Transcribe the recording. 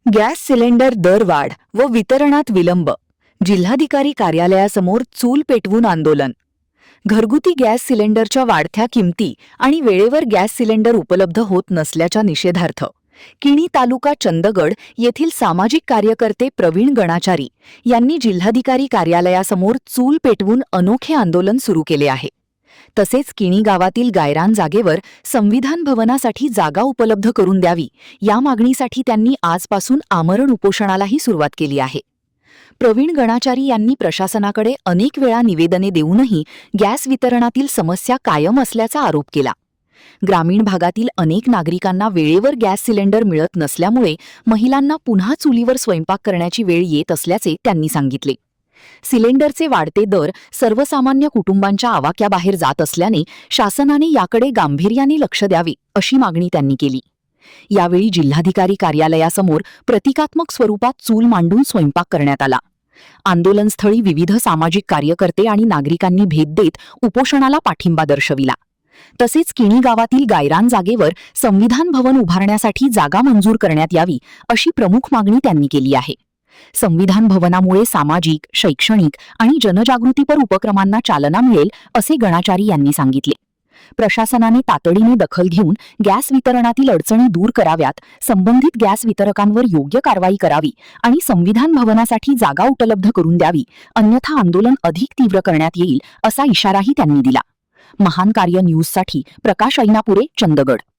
Gas cylinder दरवाढ व वितरणात विलंब. जिल्हाधिकारी कार्यालयासमोर चूल पेटवून आंदोलन. घरगुती गॅस सिलेंडरच्या वाढत्या किमती आणि वेळेवर गॅस सिलेंडर उपलब्ध होत नसल्याच्या निषेधार्थ किणी तालुका चंदगड येथील सामाजिक कार्यकर्ते प्रवीण गणाचारी यांनी जिल्हाधिकारी कार्यालयासमोर चूल पेटवून अनोखे आंदोलन सुरू केले आहे. तसेच किणी गावातील गायरान जागेवर संविधान भवनासाठी जागा उपलब्ध करून द्यावी या मागणीसाठी त्यांनी आजपासून आमरण उपोषणालाही सुरुवात केली आहे. प्रवीण गणाचारी यांनी प्रशासनाकडे अनेक वेळा निवेदने देऊनही गॅस वितरणातील समस्या कायम असल्याचा आरोप केला. ग्रामीण भागातील अनेक नागरिकांना वेळेवर गॅस सिलेंडर मिळत नसल्यामुळे महिलांना पुन्हा चुलीवर स्वयंपाक करण्याची वेळ येत असल्याचे त्यांनी सांगितले. सिलेंडरचे वाढते दर सर्वसामान्य कुटुंबांच्या आवाक्याबाहेर जात असल्याने शासनाने याकडे गांभीर्याने लक्ष द्यावे अशी मागणी त्यांनी केली. यावेळी जिल्हाधिकारी कार्यालयासमोर प्रतिकात्मक स्वरूपात चूल मांडून स्वयंपाक करण्यात आला. आंदोलनस्थळी विविध सामाजिक कार्यकर्ते आणि नागरिकांनी भेट देत उपोषणाला पाठिंबा दर्शविला. तसेच किणी गावातील गायरान जागेवर संविधान भवन उभारण्यासाठी जागा मंजूर करण्यात यावी अशी प्रमुख मागणी त्यांनी केली आहे. संविधान भवनामुळे सामाजिक, शैक्षणिक आणि जनजागृतीपर उपक्रमांना चालना मिळेल असे गणाचारी यांनी सांगितले. प्रशासनाने तातडीने दखल घेऊन गॅस वितरणातील अडचणी दूर कराव्यात, संबंधित गॅस वितरकांवर योग्य कारवाई करावी आणि संविधान भवनासाठी जागा उपलब्ध करून द्यावी, अन्यथा आंदोलन अधिक तीव्र करण्यात येईल असा इशाराही त्यांनी दिला. महान कार्य न्यूजसाठी प्रकाश ऐनापुरे, चंदगड.